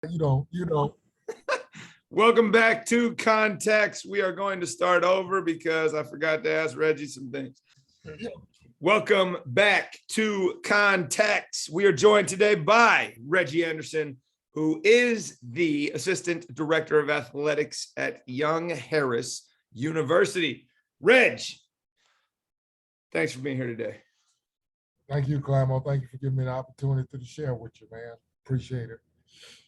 You don't. Welcome back to Context. We are going to start over because I forgot to ask Reggie some things. Welcome back to Context. We are joined today by Reggie Anderson, who is the Assistant Director of Athletics at Young Harris University. Reg, thanks for being here today. Thank you, Clamo. Thank you for giving me the opportunity to share with you, man. Appreciate it.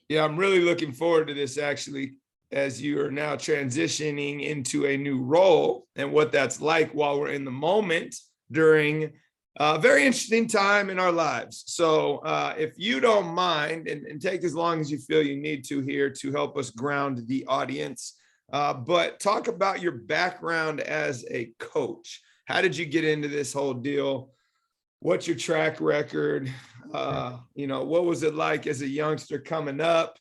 Yeah, I'm really looking forward to this, actually, as you are now transitioning into a new role and what that's like while we're in the moment during a very interesting time in our lives. So if you don't mind, and take as long as you feel you need to here to help us ground the audience, but talk about your background as a coach. How did you get into this whole deal? What's your track record? What was it like as a youngster coming up?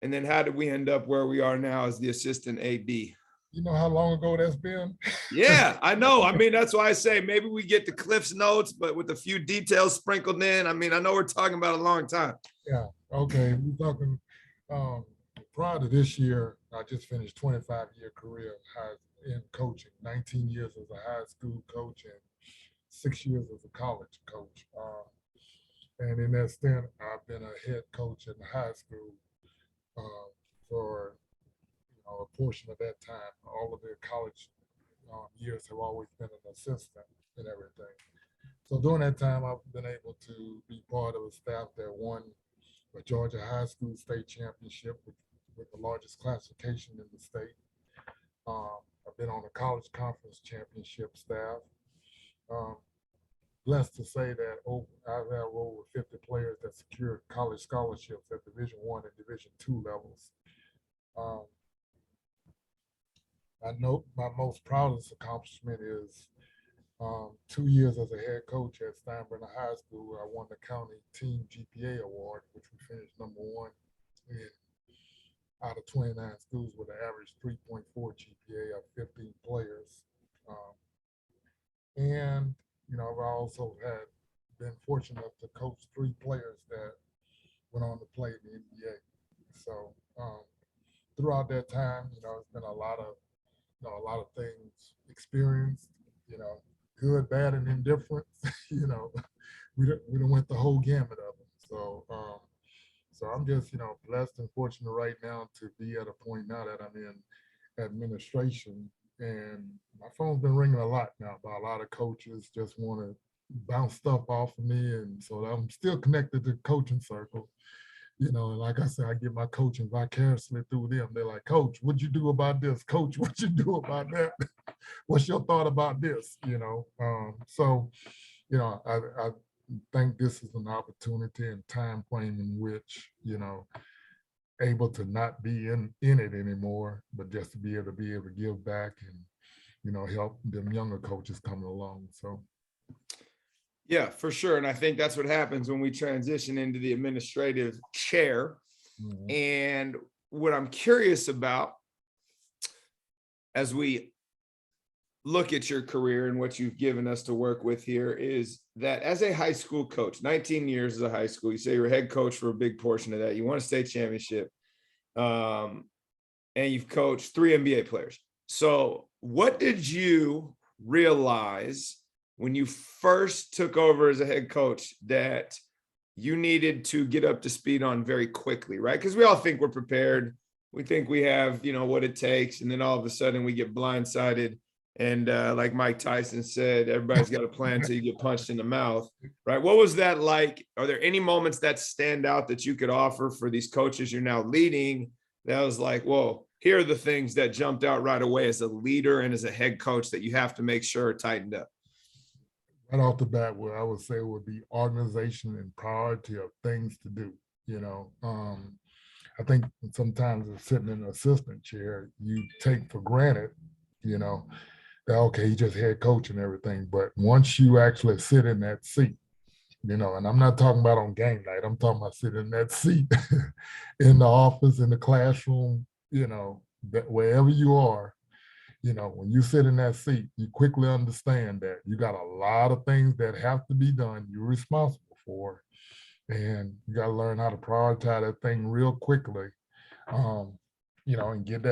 And then how did we end up where we are now as the assistant AD? You know how long ago that's been? Yeah, I know. I mean, that's why I say maybe we get the Cliff's notes, but with a few details sprinkled in. I mean, I know we're talking about a long time. Yeah. Okay. We're talking prior to this year, I just finished 25-year career in coaching, 19 years as a high school coach and 6 years as a college coach. And in that stint, I've been a head coach in the high school for a portion of that time. All of the college years have always been an assistant and everything. So during that time, I've been able to be part of a staff that won a Georgia high school state championship with the largest classification in the state. I've been on the college conference championship staff. Blessed to say that I've had over 50 players that secured college scholarships at Division I and Division II levels. I know my most proudest accomplishment is 2 years as a head coach at Steinbrenner High School. I won the county team GPA award, which we finished number one out of 29 schools with an average 3.4 GPA of 15 players. And I've also been fortunate to coach 3 players that went on to play in the NBA. So throughout that time, it's been a lot of things experienced, good, bad, and indifferent. We don't went the whole gamut of them. So I'm just, blessed and fortunate right now to be at a point now that I'm in administration, and my phone's been ringing a lot now by a lot of coaches just want to bounce stuff off of me, and so I'm still connected to the coaching circle. And like I said, I get my coaching vicariously through them. They're like, Coach, what'd you do about this? Coach, what'd you do about that? What's your thought about this? I think this is an opportunity and time frame in which, able to not be in it anymore, but just to be able to give back and, help them younger coaches coming along. So yeah, for sure. And I think that's what happens when we transition into the administrative chair. Mm-hmm. And what I'm curious about as we look at your career and what you've given us to work with here is that as a high school coach, 19 years as a high school, you say you're a head coach for a big portion of that. You won a state championship, and you've coached 3 NBA players. So what did you realize when you first took over as a head coach that you needed to get up to speed on very quickly, right? Because we all think we're prepared. We think we have, what it takes. And then all of a sudden we get blindsided. And like Mike Tyson said, everybody's got a plan until you get punched in the mouth, right? What was that like? Are there any moments that stand out that you could offer for these coaches you're now leading that was like, whoa, here are the things that jumped out right away as a leader and as a head coach that you have to make sure are tightened up? Right off the bat, what I would say would be organization and priority of things to do. I think sometimes as sitting in an assistant chair, you take for granted, that, okay, you just head coach and everything. But once you actually sit in that seat, and I'm not talking about on game night, I'm talking about sitting in that seat in the office, in the classroom, that wherever you are, when you sit in that seat, you quickly understand that you got a lot of things that have to be done, you're responsible for. and you got to learn how to prioritize that thing real quickly. Um, and get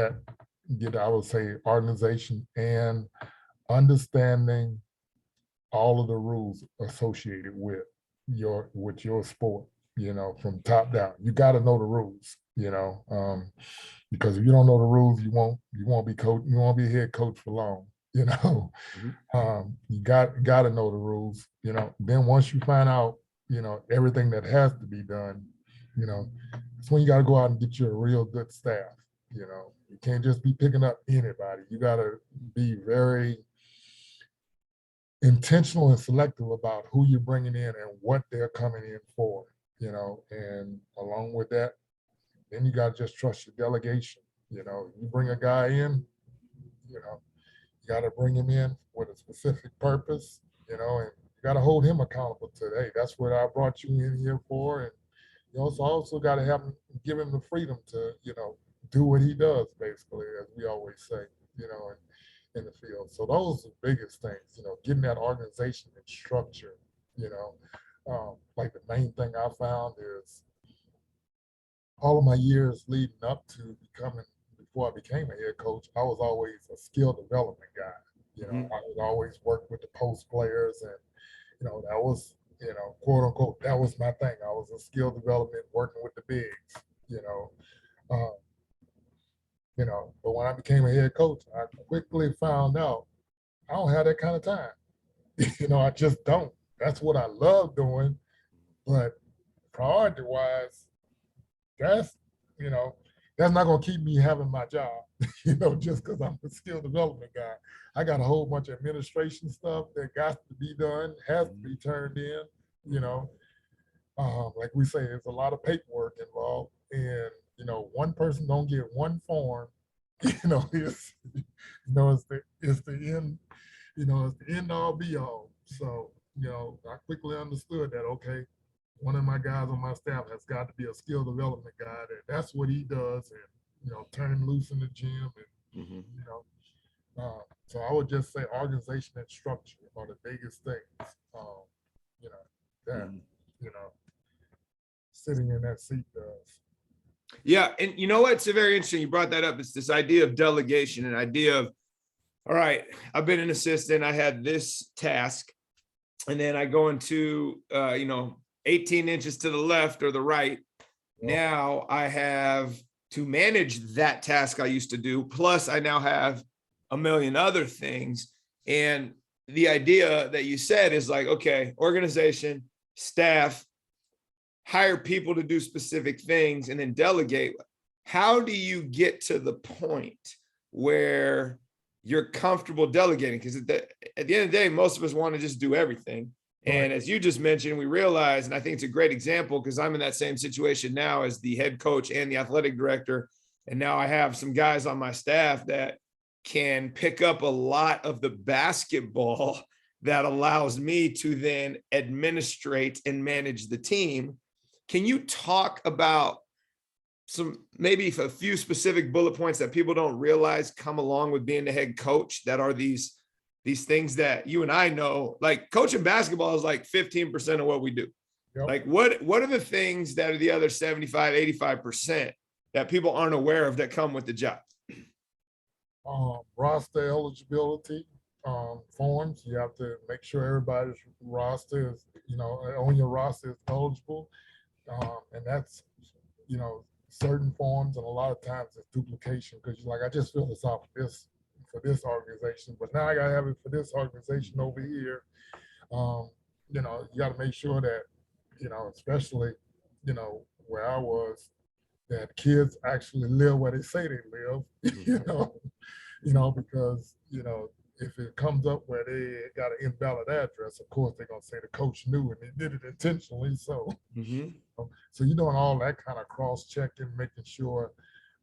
I would say organization and understanding all of the rules associated with your sport, from top down. You got to know the rules, because if you don't know the rules, you won't be coach, you won't be a head coach for long. Mhm. You got to know the rules. Then once you find out, everything that has to be done, it's when you got to go out and get you a real good staff. You can't just be picking up anybody. You got to be very intentional and selective about who you're bringing in and what they're coming in for. And along with that, then you got to just trust your delegation. You bring a guy in, you know, you got to bring him in with a specific purpose, and you got to hold him accountable to, hey, that's what I brought you in here for. And you also got to give him the freedom to, do what he does, basically, as we always say, in the field. So those are the biggest things, getting that organization and structure, like the main thing I found is all of my years leading up to before I became a head coach, I was always a skill development guy. Mhm. I would always work with the post players, and that was, quote unquote, that was my thing. I was a skill development working with the bigs, you know. Uh, but when I became a head coach, I quickly found out I don't have that kind of time. I just don't. That's what I love doing, but priority wise, that's you know that's not going to keep me having my job. Just because I'm a skill development guy. I got a whole bunch of administration stuff that got to be done, has to be turned in. you know like we say, there's a lot of paperwork involved, and one person don't get one form. It's the end. It's the end all be all. So I quickly understood that, okay, one of my guys on my staff has got to be a skill development guy. That's what he does, and turn him loose in the gym, and Mhm. you know. So I would just say organization and structure are the biggest things. You know that Mhm. you know sitting in that seat does. Yeah, and you know what? It's very interesting. You brought that up. It's this idea of delegation, an idea of, all right, I've been an assistant. I had this task, and then I go into 18 inches to the left or the right. Yep. Now I have to manage that task I used to do. Plus, I now have a million other things. And the idea that you said is like, okay, organization, staff, hire people to do specific things, and then delegate. How do you get to the point where you're comfortable delegating? Because at the end of the day, most of us want to just do everything. Right. And as you just mentioned, we realize, and I think it's a great example because I'm in that same situation now as the head coach and the athletic director. And now I have some guys on my staff that can pick up a lot of the basketball that allows me to then administrate and manage the team. Can you talk about some, maybe a few specific bullet points that people don't realize come along with being the head coach, that are these things that you and I know? Like, coaching basketball is like 15% of what we do. Yep. Like, what are the things that are the other 75, 85% that people aren't aware of that come with the job? Roster eligibility forms. You have to make sure everybody's roster is, on your roster is eligible. And that's, certain forms, and a lot of times it's duplication because you're like, I just filled this out for this organization, but now I gotta have it for this organization over here. You got to make sure that, especially, where I was, that kids actually live where they say they live. Because if it comes up where they got an invalid address, of course they're gonna say the coach knew and they did it intentionally. Mm-hmm. So you're doing all that kind of cross checking, making sure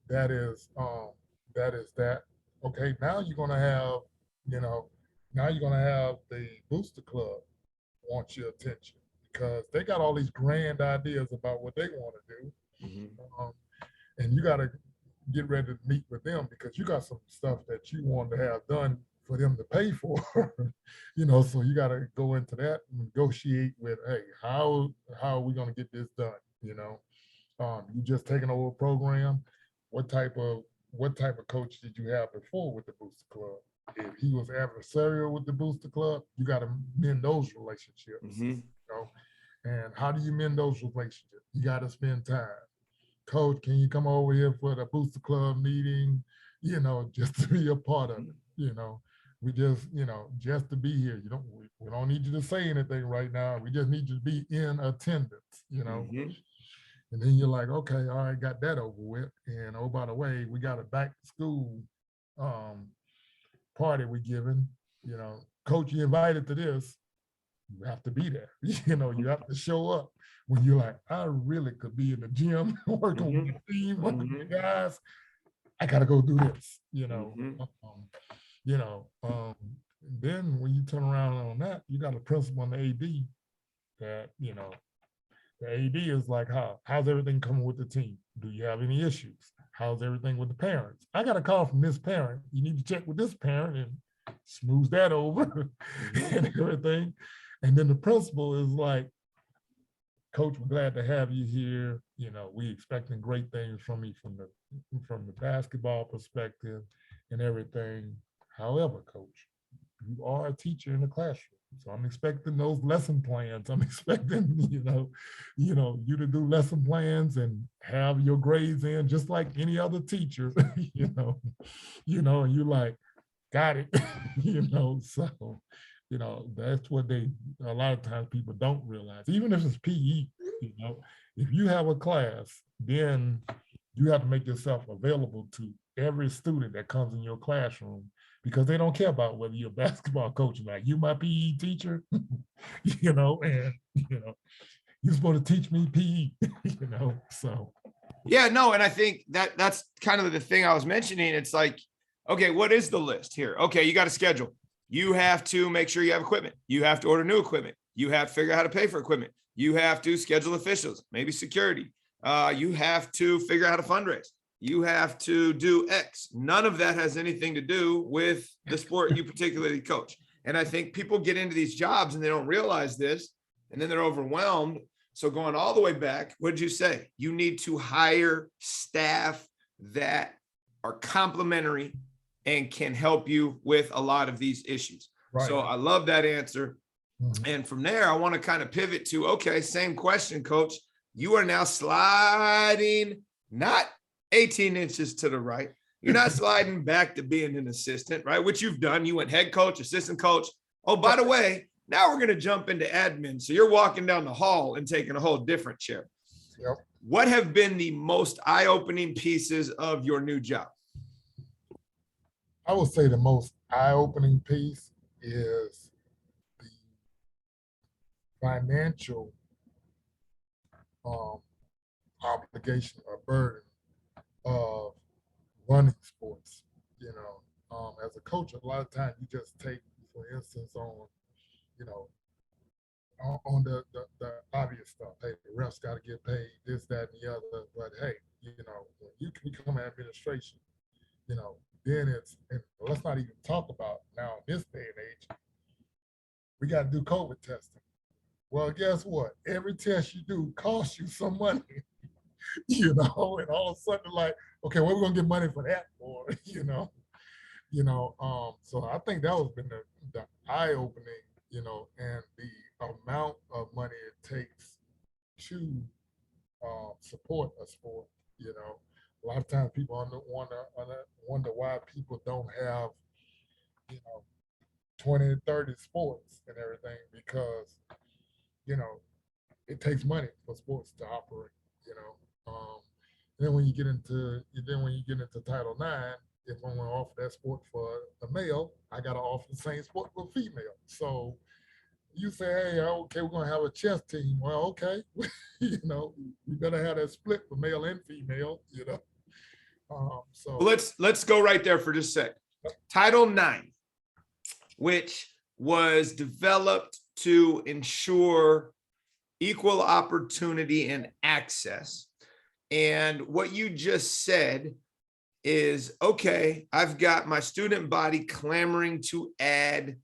that is that. Okay, now you're gonna have, you know, now you're gonna have the booster club want your attention because they got all these grand ideas about what they want to do. Mm-hmm. Um, and you got to get ready to meet with them because you got some stuff that you want to have done for them to pay for. So you got to go into that and negotiate with, hey, how are we going to get this done? You just taking over a program. What type of coach did you have before with the Booster Club? If he was adversarial with the Booster Club, you got to mend those relationships. And how do you mend those relationships? You got to spend time. Coach, can you come over here for the Booster Club meeting? Just to be a part of it. We just, just to be here. We don't need you to say anything right now. We just need you to be in attendance. And then you're like, okay, all right, got that over with. And oh, by the way, we got a back to school party we're giving. Coach, you invited to this. You have to be there. You have to show up. When you're like, I really could be in the gym working with the team, working with the guys. I gotta go do this. Then when you turn around on that, you got a principal and the AD that the AD is like, how's everything coming with the team? Do you have any issues? How's everything with the parents? I got a call from this parent. You need to check with this parent and smooth that over and everything. And then the principal is like, Coach, we're glad to have you here. We expecting great things from you from the basketball perspective and everything. However, Coach, you are a teacher in the classroom. So I'm expecting those lesson plans. I'm expecting, you to do lesson plans and have your grades in just like any other teacher, and you like, got it, so, that's what a lot of times people don't realize, even if it's PE, if you have a class, then you have to make yourself available to every student that comes in your classroom, because they don't care about whether you're a basketball coach or not. You my PE teacher, and you're supposed to teach me PE, so. Yeah, no, and I think that's kind of the thing I was mentioning. It's like, okay, what is the list here? Okay, you got a schedule. You have to make sure you have equipment. You have to order new equipment. You have to figure out how to pay for equipment. You have to schedule officials, maybe security. You have to figure out how to fundraise. You have to do X. None of that has anything to do with the sport you particularly coach. And I think people get into these jobs and they don't realize this, and then they're overwhelmed. So going all the way back, what did you say? You need to hire staff that are complementary and can help you with a lot of these issues. Right. So I love that answer. And from there, I want to kind of pivot to, okay, same question, Coach. You are now sliding, not 18 inches to the right. You're not sliding back to being an assistant, right? Which you've done. You went head coach, assistant coach. Oh, by the way, now we're going to jump into admin. So you're walking down the hall and taking a whole different chair. Yep. What have been the most eye-opening pieces of your new job? I would say the most eye-opening piece is the financial obligation or burden of running sports. As a coach, a lot of times you just take, for instance, on the obvious stuff. Hey, the refs got to get paid, this, that, and the other. But hey, when you become administration, then and let's not even talk about now in this day and age, we got to do COVID testing. Well, guess what? Every test you do costs you some money, and all of a sudden, like, okay, what are we gonna get money for that for? So I think that was been the eye-opening, and the amount of money it takes to support a sport. A lot of times people wonder why people don't have 20, 30 sports and everything, because it takes money for sports to operate. Then when you get into Title IX, if I'm going to offer that sport for a male, I got to offer the same sport for female. So you say, hey, okay, we're going to have a chess team. Well, okay, we better have that split for male and female. So let's go right there for just a sec. Title IX, which was developed to ensure equal opportunity and access. And what you just said is, okay, I've got my student body clamoring to add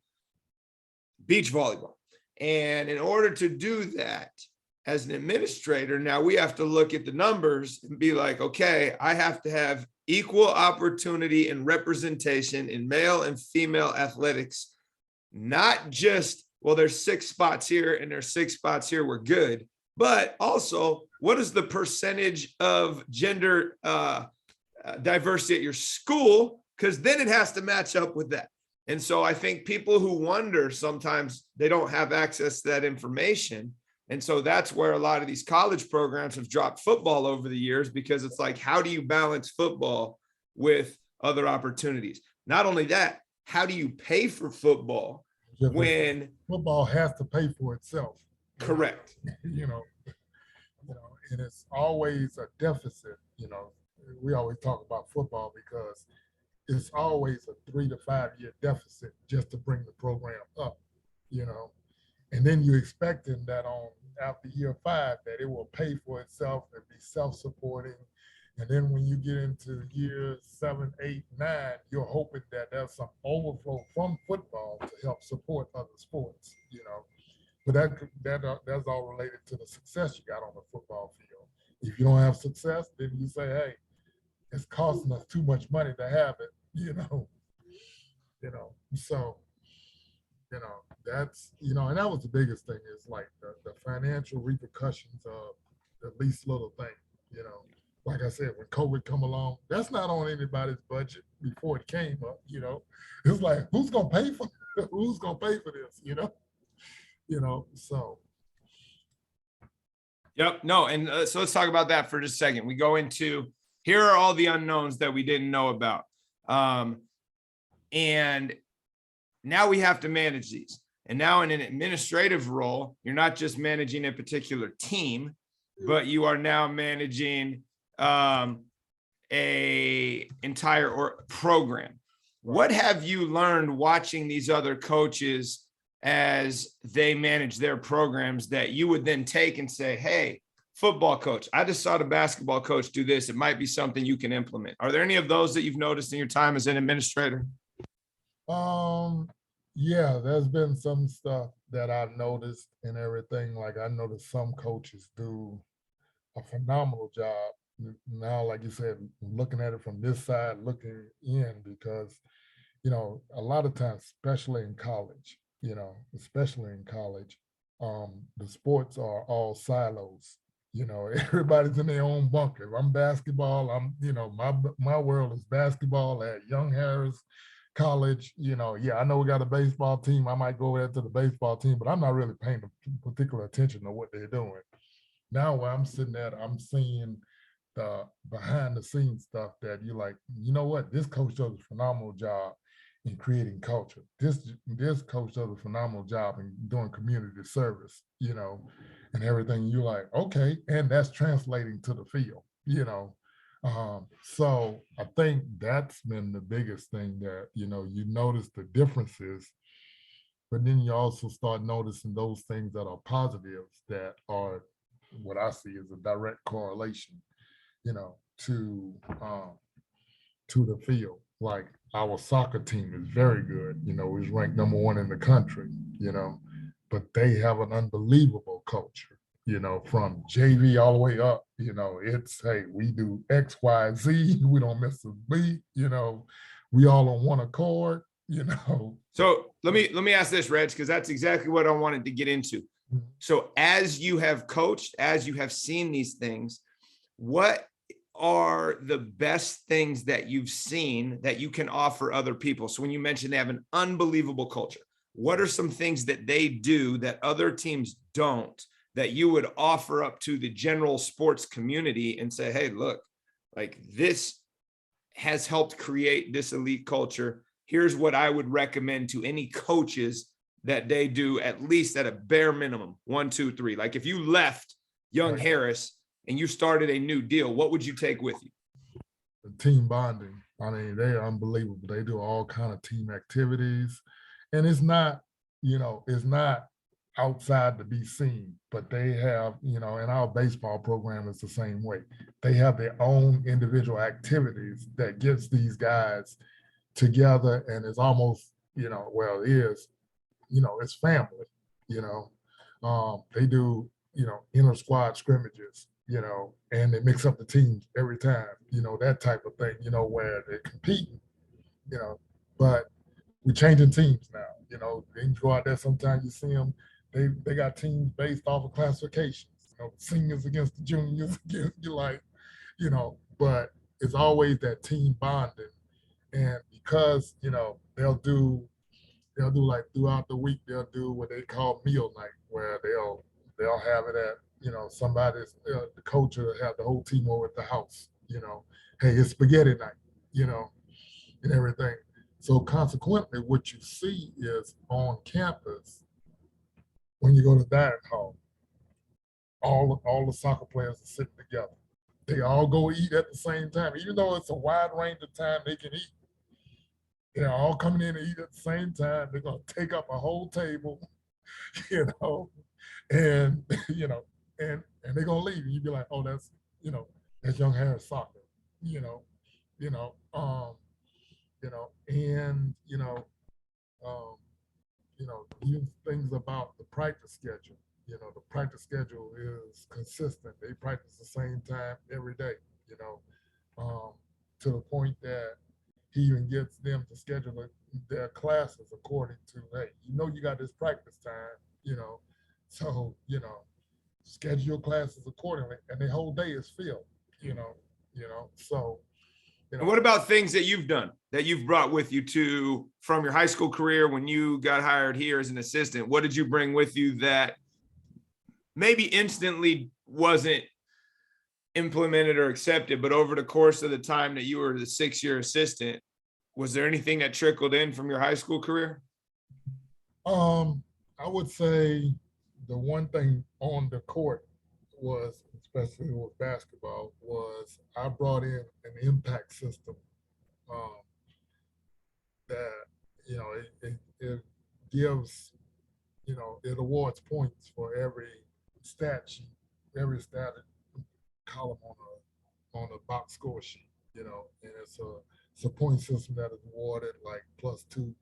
beach volleyball. And in order to do that, as an administrator, now we have to look at the numbers and be like, okay, I have to have equal opportunity and representation in male and female athletics, not just, well, there's 6 spots here and there's 6 spots here, we're good. But also, what is the percentage of gender diversity at your school? Because then it has to match up with that. And so I think people who wonder, sometimes they don't have access to that information. And so that's where a lot of these college programs have dropped football over the years, because it's like, how do you balance football with other opportunities? Not only that, how do you pay for football when football has to pay for itself? Correct. And it's always a deficit. We always talk about football because it's always a 3 to 5 year deficit just to bring the program up, and then you're expecting that after year 5 that it will pay for itself and be self-supporting. And then when you get into years 7, 8, 9, you're hoping that there's some overflow from football to help support other sports, But that's all related to the success you got on the football field. If you don't have success, then you say, hey, it's costing us too much money to have it, So, that's, and that was the biggest thing, is like the financial repercussions of the least little thing, Like I said, when COVID come along, that's not on anybody's budget before it came up, It's like, who's gonna pay for this, So. Yep. No. And so let's talk about that for just a second. We go into, here are all the unknowns that we didn't know about. And now we have to manage these. And now in an administrative role, you're not just managing a particular team, but you are now managing a entire program. What have you learned watching these other coaches as they manage their programs that you would then take and say, hey, football coach, I just saw the basketball coach do this. It might be something you can implement. Are there any of those that you've noticed in your time as an administrator? Yeah, there's been some stuff that I've noticed and everything. Like, I noticed some coaches do a phenomenal job. Now, like you said, looking at it from this side, looking in, because, a lot of times, especially in college, the sports are all silos. Everybody's in their own bunker. If I'm basketball, my world is basketball at Young Harris College. I know we got a baseball team. I might go there to the baseball team, but I'm not really paying particular attention to what they're doing. Now, where I'm sitting at, I'm seeing the behind the scenes stuff that you're like, you know what? This coach does a phenomenal job in creating culture. This coach does a phenomenal job in doing community service, and everything. You're like, okay, and that's translating to the field, So I think that's been the biggest thing, that, you notice the differences, but then you also start noticing those things that are positives, that are what I see as a direct correlation, to the field. Like, our soccer team is very good. It's ranked #1 in the country, but they have an unbelievable culture, from JV all the way up. It's, hey, we do X, Y, Z. We don't miss a beat, we all on one accord, So let me ask this, Reg, because that's exactly what I wanted to get into. So as you have coached, as you have seen these things, what are the best things that you've seen that you can offer other people? So when you mentioned they have an unbelievable culture, what are some things that they do that other teams don't, that you would offer up to the general sports community and say, hey, look, like, this has helped create this elite culture. Here's what I would recommend to any coaches that they do, at least at a bare minimum, 1, 2, 3. Like, if you left Young Harris and you started a new deal, what would you take with you? The team bonding. I mean, they're unbelievable. They do all kind of team activities, and it's not outside to be seen, but they have, you know, and our baseball program is the same way. They have their own individual activities that gets these guys together, and it's almost, you know, well, it is, you know, it's family, you know. They do, you know, inter squad scrimmages, you know, and they mix up the teams every time, you know, that type of thing, you know, where they're competing, you know, but we're changing teams now. You know, you go out there, sometimes you see them, they got teams based off of classifications, you know, seniors against the juniors, you're like, you know, but it's always that team bonding. And because, you know, they'll do like throughout the week, they'll do what they call meal night, where they'll have it at, you know, somebody's the coach will have the whole team over at the house, you know, hey, it's spaghetti night, you know, and everything. So consequently, what you see is on campus, when you go to dining hall, all the soccer players are sitting together. They all go eat at the same time, even though it's a wide range of time they can eat. They're all coming in to eat at the same time. They're gonna take up a whole table, you know, and you know, and they're gonna leave. And you'd be like, oh, that's, you know, that's young Harris soccer, you know, you know, you know, and um, even things about the practice schedule. You know, the practice schedule is consistent. They practice the same time every day, you know, to the point that he even gets them to schedule their classes according to, hey, you know, you got this practice time, you know, so, you know, schedule your classes accordingly, and the whole day is filled, you know, so, you And know. what about things that you've done that you've brought with you to from your high school career when you got hired here as an assistant? What did you bring with you that maybe instantly wasn't implemented or accepted, but over the course of the time that you were the 6-year assistant, was there anything that trickled in from your high school career? I would say the one thing on the court was, especially with basketball, was I brought in an impact system um, that, you know, it gives, you know, it awards points for every stat sheet, every stat column on a box score sheet, you know, and it's a point system that is awarded like +2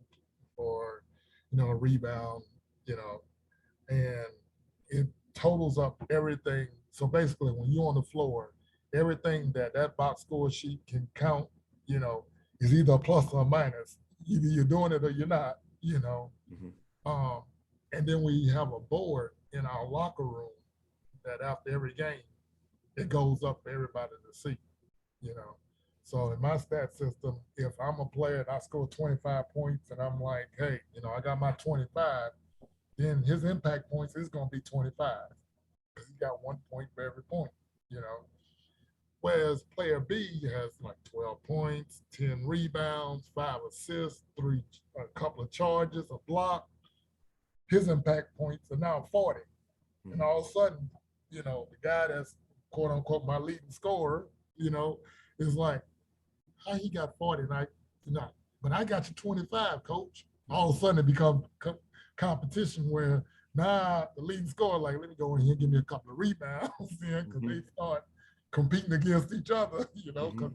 for, you know, a rebound, you know, and it totals up everything. So basically, when you're on the floor, everything that box score sheet can count, you know, is either a plus or a minus. Either you're doing it or you're not, you know. Mm-hmm. And then we have a board in our locker room that after every game, it goes up for everybody to see, you know. So in my stat system, if I'm a player and I score 25 points and I'm like, hey, you know, I got my 25, then his impact points is going to be 25 because he got 1 point for every point, you know. Whereas player B has like 12 points, 10 rebounds, 5 assists, a couple of charges, a block. His impact points are now 40. And all of a sudden, you know, the guy that's quote unquote my leading scorer, you know, is like, how he got 40 and you know, but I got you 25, coach. All of a sudden it becomes competition where now the leading scorer, like, let me go in here and give me a couple of rebounds in because they start competing against each other, you know, because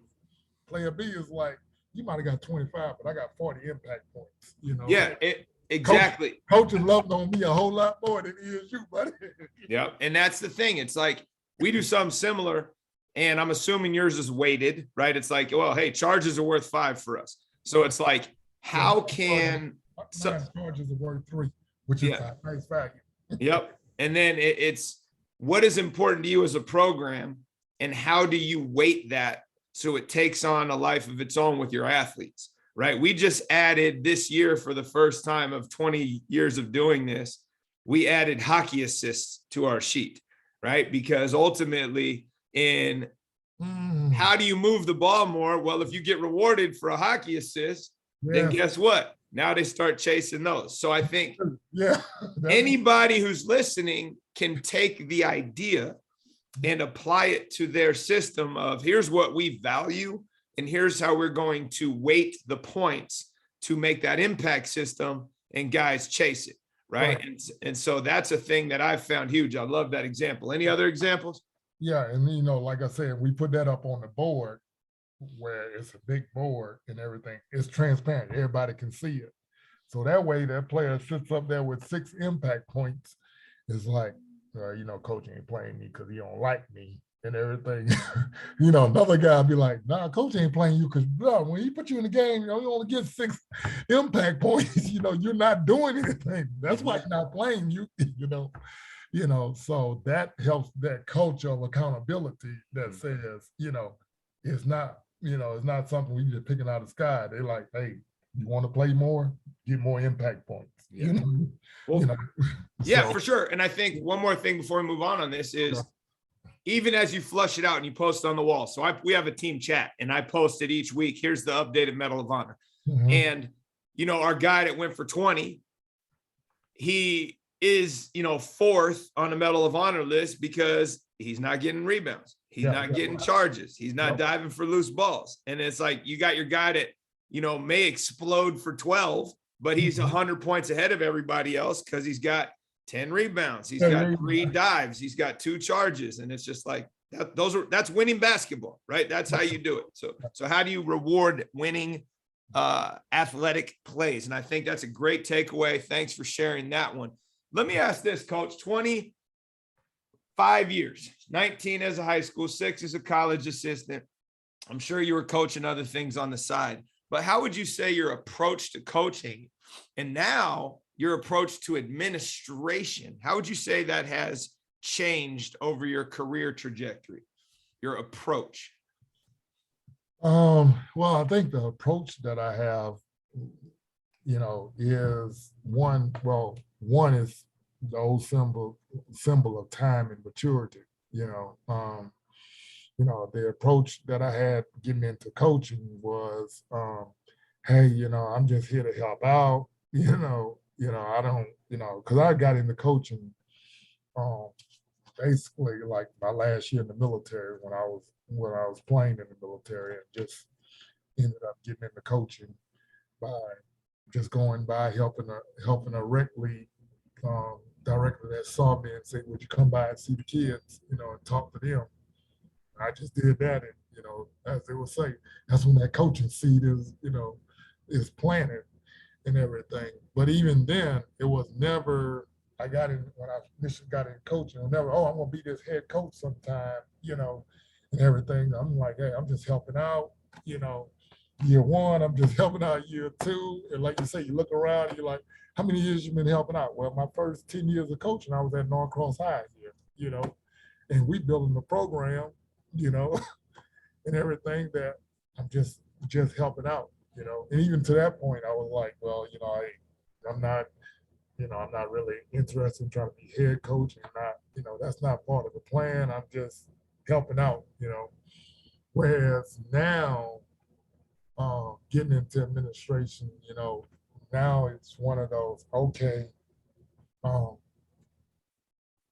player B is like, you might have got 25, but I got 40 impact points, you know. Yeah, exactly. Coach is loving on me a whole lot more than he is you, buddy. Yeah, and that's the thing. It's like we do something similar, and I'm assuming yours is weighted, right? It's like, well, hey, charges are worth 5 for us. So it's like, how can charges are worth 3, which is a nice value. Yep. And then it's what is important to you as a program, and how do you weight that so it takes on a life of its own with your athletes, right? We just added this year, for the first time of 20 years of doing this, we added hockey assists to our sheet, right? Because ultimately, in how do you move the ball more? Well, if you get rewarded for a hockey assist, then guess what? Now they start chasing those. So I think anybody who's listening can take the idea and apply it to their system of, here's what we value, and here's how we're going to weight the points to make that impact system, and guys chase it, right? Right. And so that's a thing that I've found huge. I love that example. Any other examples? Yeah, and you know, like I said, we put that up on the board where it's a big board and everything. It's transparent. Everybody can see it. So that way, that player sits up there with 6 impact points. It's like, you know, coach ain't playing me because he don't like me and everything. You know, another guy be like, nah, coach ain't playing you because when he put you in the game, you know, you only get 6 impact points. You know, you're not doing anything. That's why he's not playing you. You know, so that helps that culture of accountability that says, you know, it's not, you know, it's not something we just picking out of the sky. They're like, hey, you want to play more, get more impact points. Yeah. You know, Well, you know. yeah, So, for sure. And I think one more thing before we move on this is even as you flush it out and you post on the wall. So we have a team chat and I posted each week, here's the updated Medal of Honor. And, you know, our guy that went for 20, he is, you know, fourth on the Medal of Honor list because he's not getting rebounds. He's not getting charges. He's not diving for loose balls. And it's like, you got your guy that, you know, may explode for 12, but he's 100 points ahead of everybody else because he's got 10 rebounds. He's got 3 dives. He's got 2 charges. And it's just like, that's winning basketball, right? That's how you do it. So how do you reward winning athletic plays? And I think that's a great takeaway. Thanks for sharing that one. Let me ask this, coach. 25 years, 19 as a high school, 6 as a college assistant. I'm sure you were coaching other things on the side, but how would you say your approach to coaching and now your approach to administration, how would you say that has changed over your career trajectory, your approach? well, I think the approach that I have, you know, is one is the old symbol of time and maturity, you know. The approach that I had getting into coaching was, hey, you know, I'm just here to help out, I don't, because I got into coaching basically like my last year in the military when I was playing in the military, and just ended up getting into coaching by just going by helping a rec league director that saw me and said, would you come by and see the kids, and talk to them. I just did that, and as they would say, that's when that coaching seed is planted and everything. But even then, it was never. I got in when I initially got in coaching. Never. Oh, I'm gonna be this head coach sometime, and everything. I'm like, hey, I'm just helping out. Year one, I'm just helping out. Year two, and like you say, you look around, and you're like, how many years you been helping out? Well, my first 10 years of coaching, I was at Norcross High here, and we building the program, you know, and everything that I'm just helping out, And even to that point, I was like, well, I'm not, I'm not really interested in trying to be head coach, and not, that's not part of the plan. I'm just helping out, Whereas now, getting into administration, now it's one of those, okay, um,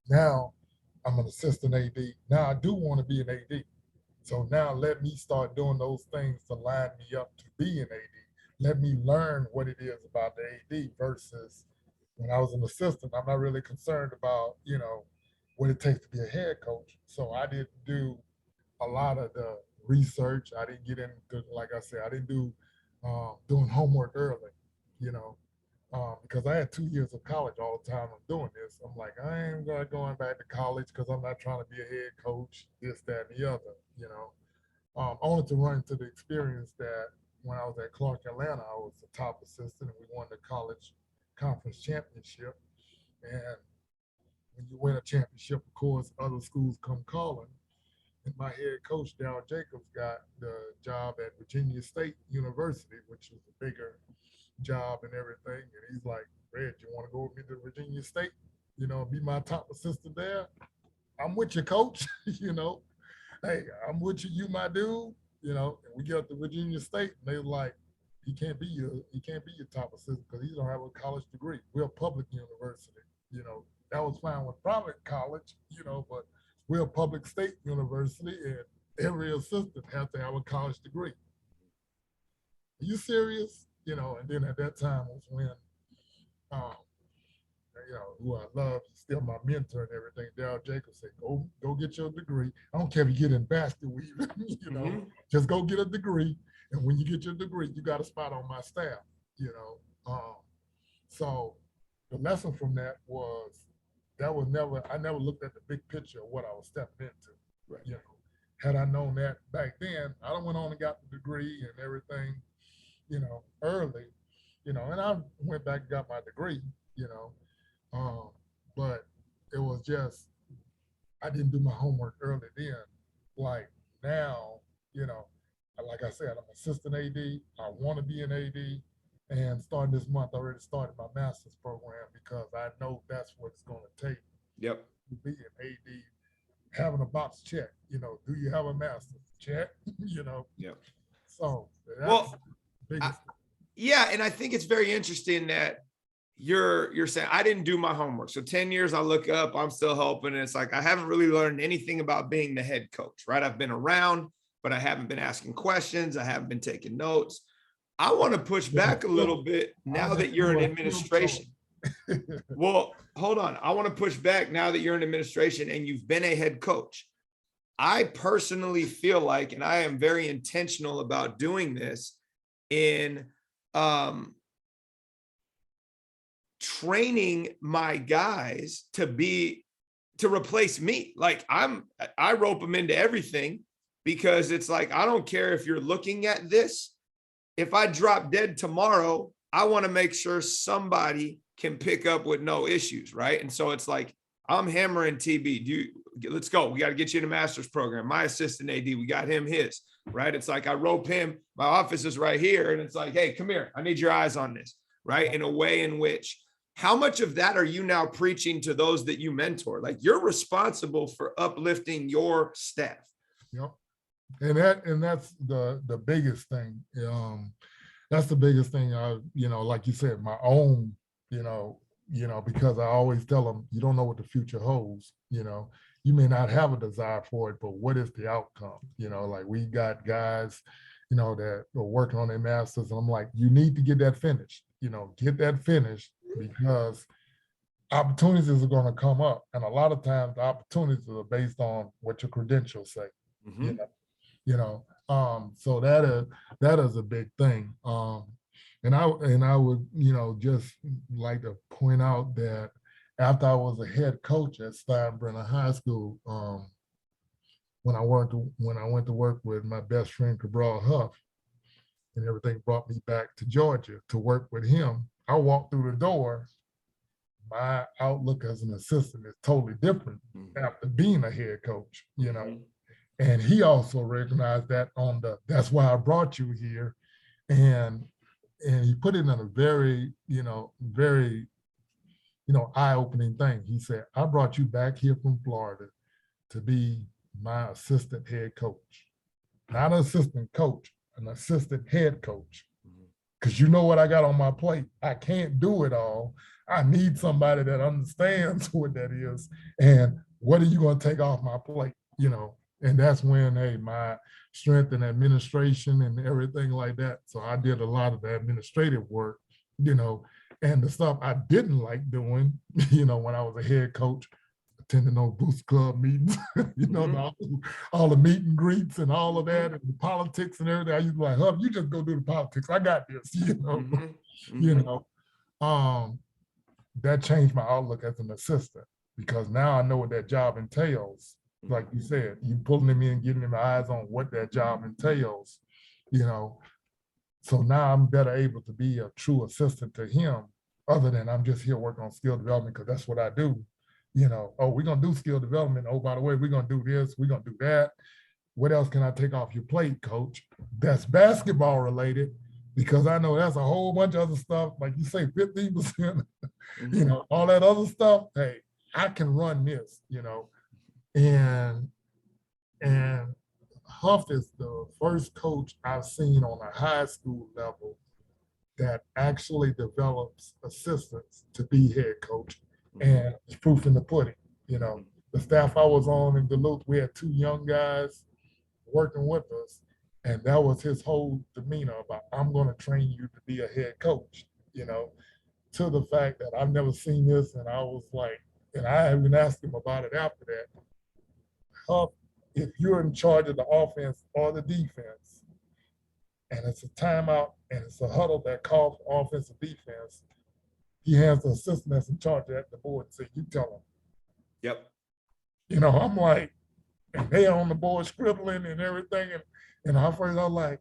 now I'm an assistant AD. Now I do want to be an AD. So now let me start doing those things to line me up to be an AD. Let me learn what it is about the AD versus when I was an assistant. I'm not really concerned about, what it takes to be a head coach. So I didn't do a lot of the research. I didn't get into, like I said, I didn't do doing homework early, you know, because I had 2 years of college all the time. I'm doing this. I'm like, I ain't going back to college because I'm not trying to be a head coach, this, that, and the other, only to run into the experience that when I was at Clark, Atlanta, I was the top assistant and we won the college conference championship. And when you win a championship, of course, other schools come calling. And my head coach, Darryl Jacobs, got the job at Virginia State University, which is a bigger job and everything. And he's like, Red, you want to go with me to Virginia State? Be my top assistant there? I'm with you, coach. Hey, I'm with you, you my dude. And we get up to Virginia State, and they like, he can't be your top assistant because he don't have a college degree. We're a public university. That was fine with private college, but we're a public state university, and every assistant has to have a college degree. Are you serious? And then at that time was when who I love, still my mentor and everything, Daryl Jacobs said, go get your degree. I don't care if you get in basket weaving, just go get a degree. And when you get your degree, you got a spot on my staff, you know. So the lesson from that was I never looked at the big picture of what I was stepping into. Right. Had I known that back then, I went on and got the degree and everything, early, and I went back and got my degree, um, but it was just, I didn't do my homework early then. Like now, like I said, I'm assistant AD. I want to be an AD. And starting this month, I already started my master's program because I know that's what it's going to take Yep. to be an AD. Having a box check, do you have a master's? Check, Yep. So that's Well, the biggest. yeah, and I think it's very interesting that you're saying I didn't do my homework. So 10 years I look up, I'm still helping. And it's like I haven't really learned anything about being the head coach, right? I've been around, but I haven't been asking questions. I haven't been taking notes. I want to push back a little bit now that you're in administration. Well, hold on. I want to push back now that you're in administration and you've been a head coach. I personally feel like, and I am very intentional about doing this in training my guys to replace me. Like I rope them into everything because it's like, I don't care if you're looking at this. If I drop dead tomorrow, I want to make sure somebody can pick up with no issues, right? And so it's like, I'm hammering TB. Let's go. We got to get you in a master's program. My assistant AD, we got him his, right? It's like I rope him. My office is right here. And it's like, hey, come here. I need your eyes on this, right? In a way in which, how much of that are you now preaching to those that you mentor? Like you're responsible for uplifting your staff. Yep. And that's the biggest thing. That's the biggest thing. Like you said, my own, because I always tell them, you don't know what the future holds. You may not have a desire for it, but what is the outcome? Like we got guys, that are working on their masters. And I'm like, you need to get that finished. Get that finished because opportunities are going to come up, and a lot of times the opportunities are based on what your credentials say. Mm-hmm. So that is a big thing. And I would, just like to point out that after I was a head coach at Steinbrenner High School, when I went to work with my best friend Cabral Huff, and everything brought me back to Georgia to work with him, I walked through the door. My outlook as an assistant is totally different after being a head coach, And he also recognized that that's why I brought you here. And he put it in a very, very, eye-opening thing. He said, I brought you back here from Florida to be my assistant head coach. Not an assistant coach, an assistant head coach. Because you know what I got on my plate. I can't do it all. I need somebody that understands what that is. And what are you going to take off my plate? And that's when, hey, my strength in administration and everything like that. So I did a lot of the administrative work, and the stuff I didn't like doing, when I was a head coach, attending those Boost Club meetings, all the meet and greets and all of that, and the politics and everything. I used to be like, Huff, you just go do the politics. I got this, that changed my outlook as an assistant because now I know what that job entails. Like you said, you pulling them in, getting them eyes on what that job entails, So now I'm better able to be a true assistant to him, other than I'm just here working on skill development because that's what I do. Oh, we're gonna do skill development. Oh, by the way, we're gonna do this, we're gonna do that. What else can I take off your plate, coach? That's basketball related, because I know that's a whole bunch of other stuff, like you say, 15%, all that other stuff. Hey, I can run this, And Huff is the first coach I've seen on a high school level that actually develops assistants to be head coach, and it's proof in the pudding. The staff I was on in Duluth, we had 2 young guys working with us, and that was his whole demeanor about, I'm going to train you to be a head coach, to the fact that I've never seen this, and I was like, and I even asked him about it after that. How, if you're in charge of the offense or the defense, and it's a timeout and it's a huddle that calls for offense or defense, he has the assistant that's in charge at the board and say, "You tell him." Yep. I'm like, and they on the board scribbling and everything, and at first I was like,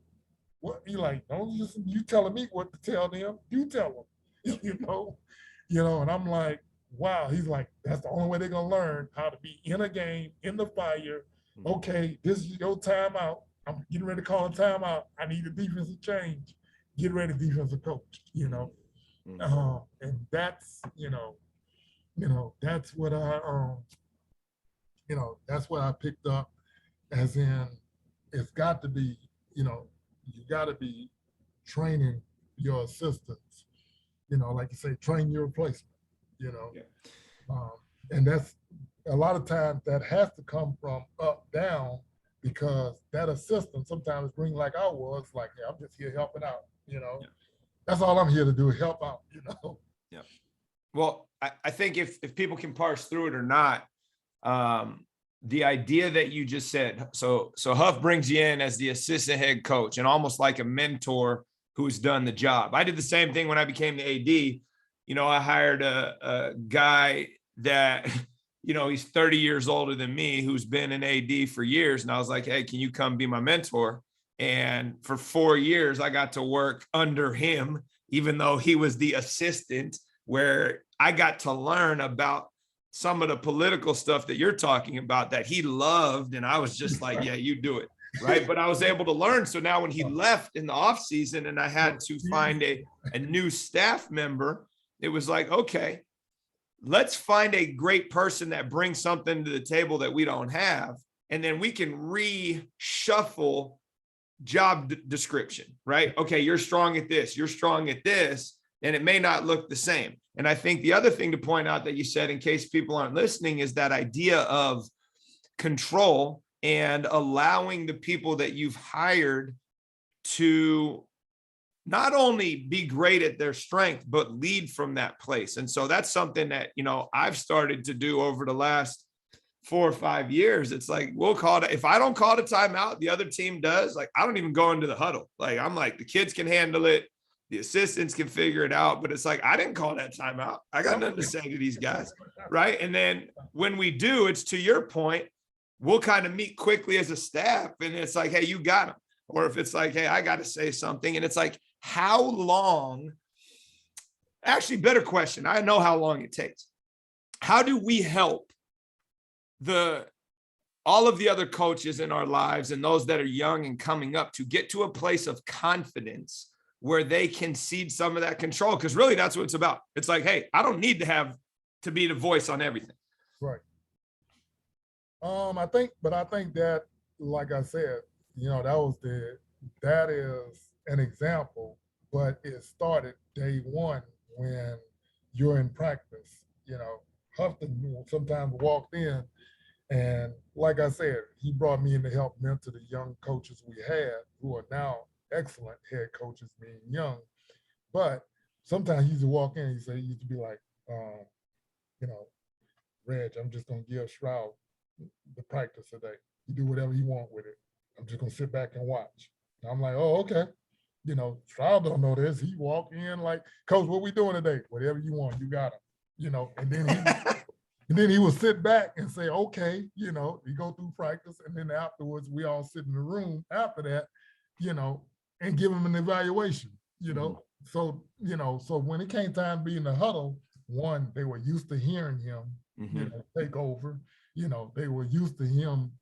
"What?" He like, "Don't listen. You telling me what to tell them? You tell them." And I'm like, "Wow." He's like, "That's the only way they're gonna learn how to be in a game, in the fire. Okay, this is your timeout. I'm getting ready to call a timeout. I need a defensive change. Get ready, defensive coach." And that's what that's what I picked up, as in, it's got to be, you got to be training your assistants, like you say, train your replacement, you know. Yeah. Um, and that's a lot of times that has to come from up down, because that assistant sometimes bring, like I was, like, "Hey, I'm just here helping out, Yeah. That's all I'm here to do, help out. Yeah. Well, I think if people can parse through it or not, the idea that you just said, so Huff brings you in as the assistant head coach and almost like a mentor who's done the job. I did the same thing when I became the AD. I hired a guy that, he's 30 years older than me, who's been an AD for years. And I was like, "Hey, can you come be my mentor?" And for 4 years, I got to work under him, even though he was the assistant, where I got to learn about some of the political stuff that you're talking about that he loved. And I was just like, "Yeah, you do it." Right. But I was able to learn. So now when he left in the off season and I had to find a new staff member, it was like, okay, let's find a great person that brings something to the table that we don't have. And then we can reshuffle job description, right? Okay, you're strong at this, you're strong at this, and it may not look the same. And I think the other thing to point out that you said, in case people aren't listening, is that idea of control and allowing the people that you've hired to not only be great at their strength, but lead from that place. And so that's something that, I've started to do over the last 4 or 5 years. It's like, we'll call it, if I don't call it a timeout, the other team does. Like, I don't even go into the huddle. Like, I'm like, the kids can handle it. The assistants can figure it out. But it's like, I didn't call that timeout. I got nothing to say to these guys. Right. And then when we do, it's to your point, we'll kind of meet quickly as a staff. And it's like, "Hey, you got them." Or if it's like, "Hey, I got to say something." And it's like, how long? Actually, better question. I know how long it takes. How do we help all of the other coaches in our lives and those that are young and coming up to get to a place of confidence where they can cede some of that control? Because really, that's what it's about. It's like, "Hey, I don't need to be the voice on everything." Right. I think that, like I said, that is an example, but it started day one when you're in practice. Hufton sometimes walked in, and like I said, he brought me in to help mentor the young coaches we had, who are now excellent head coaches, being young. But sometimes he used to walk in, he used to be like, you know, "Reg, I'm just gonna give Shroud the practice today. You do whatever you want with it. I'm just gonna sit back and watch." And I'm like, "Oh, okay." Stroud don't know this. He walk in like, "Coach, what we doing today?" "Whatever you want, you got him." And then he would sit back and say, "Okay." We go through practice, and then afterwards we all sit in the room after that, and give him an evaluation. So when it came time to be in the huddle, one, they were used to hearing him, take over. They were used to him,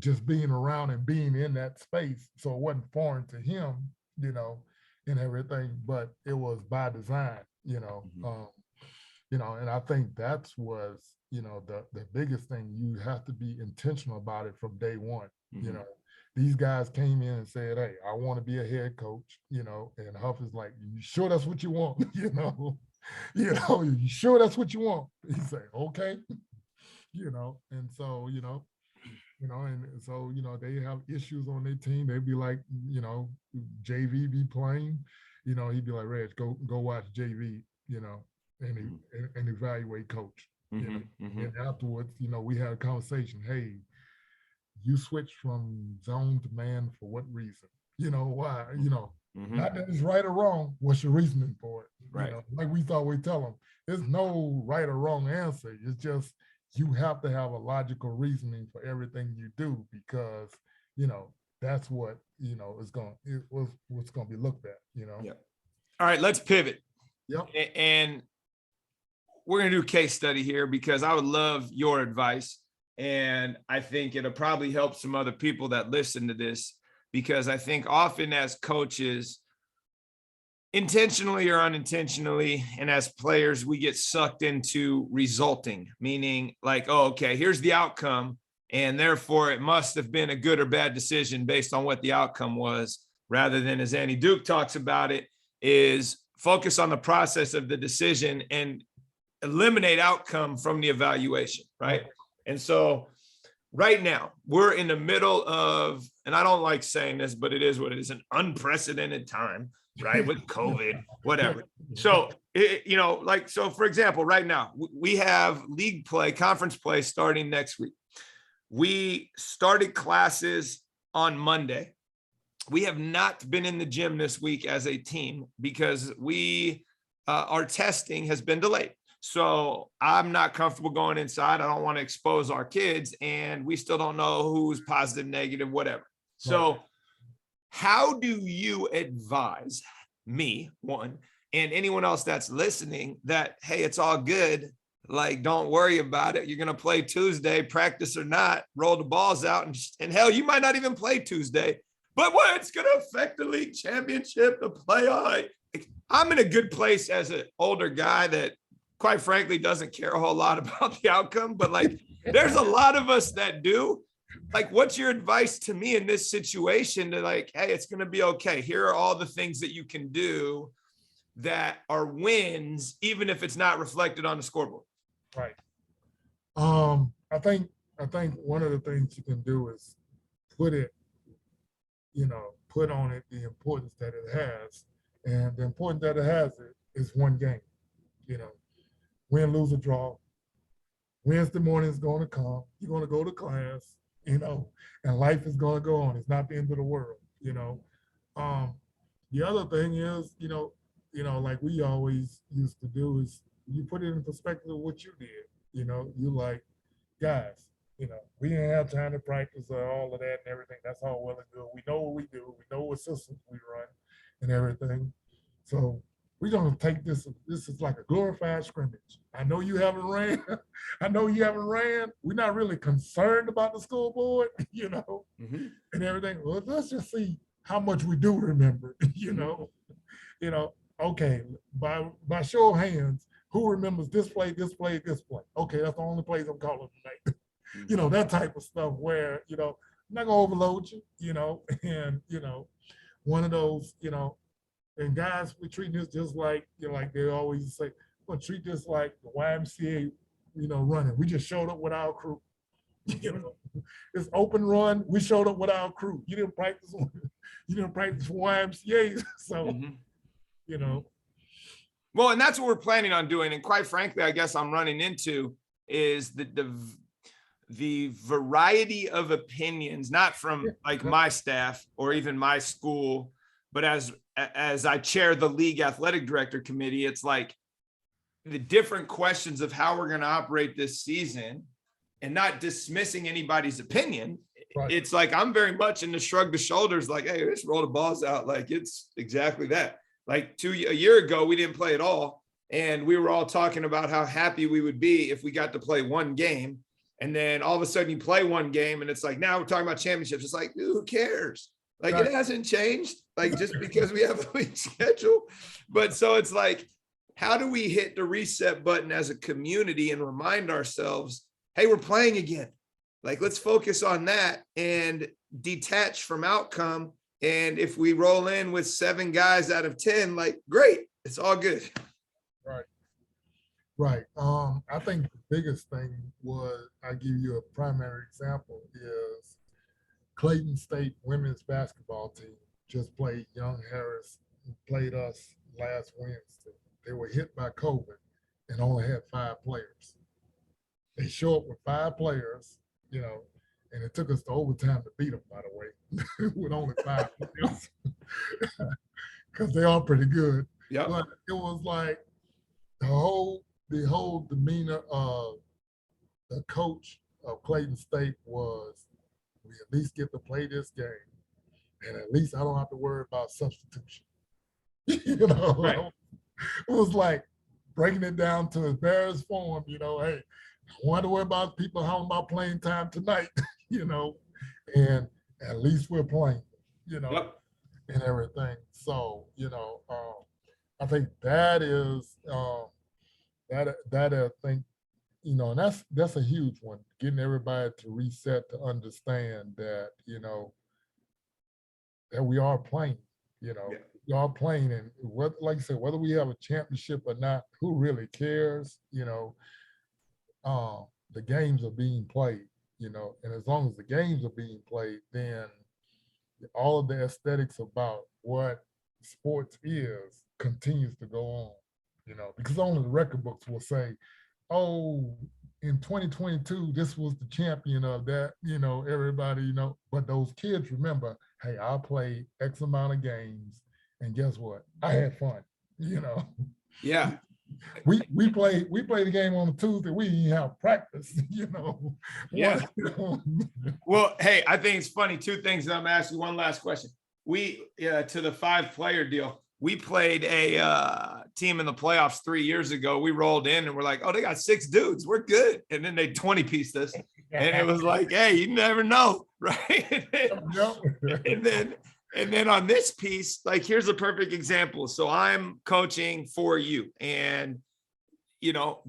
just being around and being in that space. So it wasn't foreign to him, and everything, but it was by design, and I think that's was, the biggest thing. You have to be intentional about it from day one. These guys came in and said, "Hey, I want to be a head coach," and Huff is like, "You sure that's what you want?" "You sure that's what you want?" He said, "Okay." And so, they have issues on their team. They'd be like, JV be playing, he'd be like, Reg, go watch JV, and evaluate coach. And afterwards, we had a conversation. Hey, you switched from zone to man for what reason? Why? Not that it's right or wrong. What's your reasoning for it? Right. Like we thought we tell them, there's no right or wrong answer. It's just you have to have a logical reasoning for everything you do because that's what what's going to be looked at. Yeah. All right, let's pivot. Yep. And we're going to do a case study here because I would love your advice. And I think it'll probably help some other people that listen to this, because I think often as coaches, intentionally or unintentionally, and as players, we get sucked into resulting, meaning like, oh, okay, here's the outcome, and therefore it must have been a good or bad decision based on what the outcome was, rather than, as Annie Duke talks about it, is focus on the process of the decision and eliminate outcome from the evaluation, right? And so right now we're in the middle of, and I don't like saying this, but it is what it is, an unprecedented time, right? With COVID, whatever. So, so for example, right now we have league play, conference play starting next week. We started classes on Monday. We have not been in the gym this week as a team because our testing has been delayed. So I'm not comfortable going inside. I don't want to expose our kids, and we still don't know who's positive, negative, whatever. So how do you advise me, one, and anyone else that's listening that, hey, it's all good. Like, don't worry about it. You're going to play Tuesday, practice or not, roll the balls out. And hell, you might not even play Tuesday, but what? It's going to affect the league championship, the playoff. I'm in a good place as an older guy that, quite frankly, doesn't care a whole lot about the outcome, but like there's a lot of us that do. Like, what's your advice to me in this situation to like, hey, it's going to be okay. Here are all the things that you can do that are wins, even if it's not reflected on the scoreboard. Right. I think one of the things you can do is put on it the importance that it has. And the importance that it has is one game. Win, lose, or draw. Wednesday morning is going to come. You're going to go to class, and life is going to go on. It's not the end of the world. The other thing is, like we always used to do is you put it in perspective of what you did. You like, guys, we didn't have time to practice all of that and everything. That's all well and good. We know what we do. We know what systems we run and everything. So we're going to take this. This is like a glorified scrimmage. I know you haven't ran. We're not really concerned about the school board, and everything. Well, let's just see how much we do remember, okay, by show of hands, who remembers this play, this play, this play? Okay, that's the only plays I'm calling tonight. That type of stuff where, I'm not gonna overload you, and one of those, and guys, we treat this just like, like they always say, we're gonna treat this like the YMCA, running. We just showed up with our crew. It's open run. We showed up with our crew. You didn't practice for YMCA, so Well, and that's what we're planning on doing. And quite frankly, I guess I'm running into is the variety of opinions, not from like my staff or even my school, but as I chair the league athletic director committee, it's like the different questions of how we're going to operate this season, and not dismissing anybody's opinion. Right. It's like, I'm very much in the shrug the shoulders, like, hey, let's roll the balls out. Like, it's exactly that. Like a year ago, we didn't play at all. And we were all talking about how happy we would be if we got to play one game. And then all of a sudden you play one game and it's like, now we're talking about championships. It's like, who cares? Like, right. It hasn't changed, like, just because we have a league schedule. But so it's like, how do we hit the reset button as a community and remind ourselves, hey, we're playing again. Like, let's focus on that and detach from outcome. And if we roll in with 7 guys out of 10, like, great, it's all good. Right. I think the biggest thing was, I give you a primary example, is Clayton State women's basketball team just played Young Harris who played us last Wednesday, they were hit by COVID and only had 5 players. They show up with 5 players, you know, and it took us to overtime to beat them, by the way, with only 5 players, because they are pretty good. Yep. But it was like the whole demeanor of the coach of Clayton State was, we at least get to play this game, and at least I don't have to worry about substitution. you know, Right. it was like breaking it down to its barest form. You know, hey, I want to worry about people how about playing time tonight. you know, and at least we're playing. You know, Yep. and everything. So I think that is that I think and that's a huge one. Getting everybody to reset to understand that that we are playing. Yeah. We are playing, and what, like I said, whether we have a championship or not, who really cares? The games are being played. And as long as the games are being played, then all of the aesthetics about what sports is continues to go on, because only the record books will say, oh, in 2022, this was the champion of that, everybody, but those kids remember, hey, I played X amount of games, and guess what? I had fun, Yeah. We played the game on a Tuesday. We didn't have practice, Yeah. Well, hey, I think it's funny. 2 things, and I'm gonna ask you one last question. We to the 5-player deal. We played a team in the playoffs 3 years ago. We rolled in and we're like, oh, they got 6 dudes. We're good. And then they 20-pieced us. And it was like, hey, you never know, right? and then on this piece, like, here's a perfect example. So I'm coaching for you, and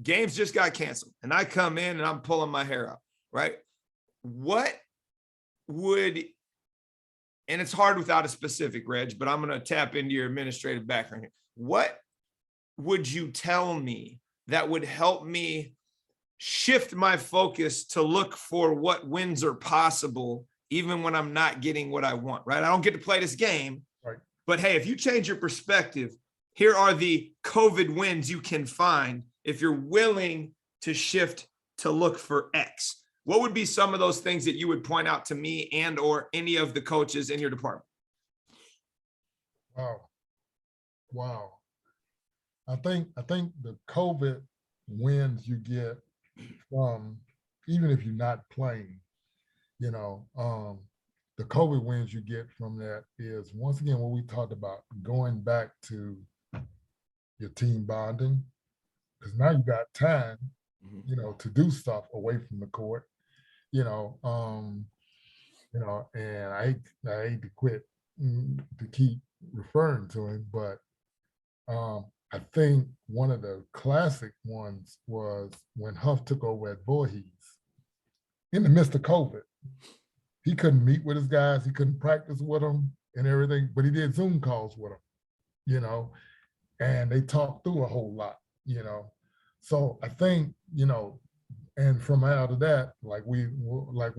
games just got canceled, and I come in and I'm pulling my hair out, right? What would, and it's hard without a specific, Reg, but I'm going to tap into your administrative background here. What would you tell me that would help me shift my focus to look for what wins are possible, even when I'm not getting what I want, right? I don't get to play this game, right? But hey, if you change your perspective, here are the COVID wins you can find if you're willing to shift to look for X. What would be some of those things that you would point out to me and or any of the coaches in your department? Wow. I think the COVID wins you get from, even if you're not playing, the COVID wins you get from that is, once again, what we talked about, going back to your team bonding, because now you got time, to do stuff away from the court, and I hate to quit to keep referring to him, but I think one of the classic ones was when Huff took over at Voorhees in the midst of COVID. He couldn't meet with his guys, he couldn't practice with them and everything, but he did Zoom calls with them, and they talked through a whole lot, So I think, and from out of that, like we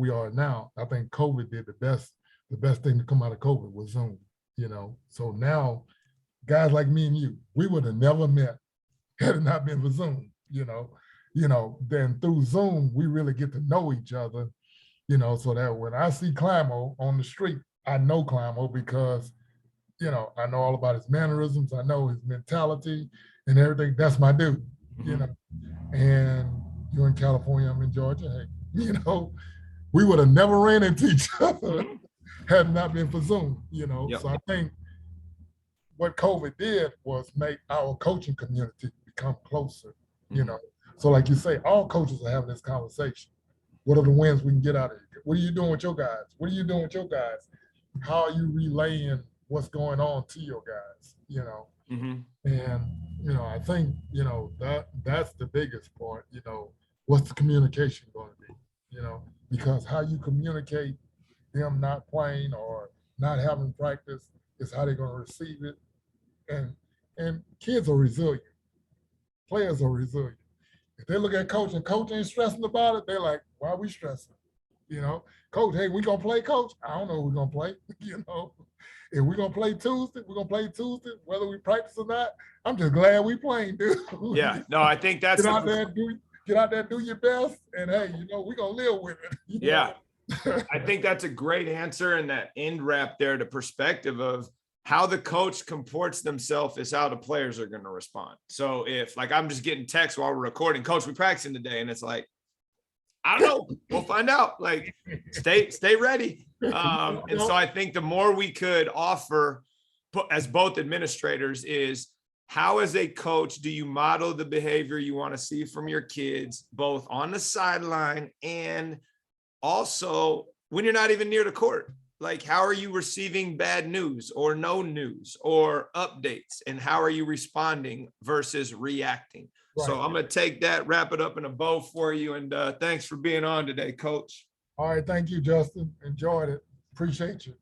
are now, I think COVID did the best thing to come out of COVID was Zoom, So now guys like me and you, we would have never met had it not been for Zoom, then through Zoom, we really get to know each other, so that when I see Climo on the street, I know Climo because, I know all about his mannerisms, I know his mentality and everything. That's my dude, and you're in California, I'm in Georgia, hey, we would have never ran into each other had it not been for Zoom, Yep. So I think what COVID did was make our coaching community become closer, So like you say, all coaches are having this conversation. What are the wins we can get out of it? What are you doing with your guys? What are you doing with your guys? How are you relaying what's going on to your guys, And, I think, that's the biggest part, what's the communication going to be, because how you communicate them not playing or not having practice is how they're going to receive it. And kids are resilient. Players are resilient. If they look at coach and coach ain't stressing about it, they're like, why are we stressing? Coach, hey, we gonna play, coach? I don't know who we're gonna play, if we're gonna play Tuesday, we're gonna play Tuesday, whether we practice or not. I'm just glad we playing, dude. Yeah, no, I think that's Get out there, get out there, do your best, and hey, we're gonna live with it. Yeah. I think that's a great answer, and that end wrap there, the perspective of how the coach comports themselves is how the players are going to respond. So if, like, I'm just getting texts while we're recording, coach, we practicing today, and it's like, I don't know, we'll find out. Like, stay ready. And so I think the more we could offer as both administrators is, how as a coach do you model the behavior you want to see from your kids, both on the sideline and also when you're not even near the court? Like, how are you receiving bad news or no news or updates, and how are you responding versus reacting? Right. So I'm going to take that, wrap it up in a bow for you. And thanks for being on today, Coach. All right. Thank you, Justin. Enjoyed it. Appreciate you.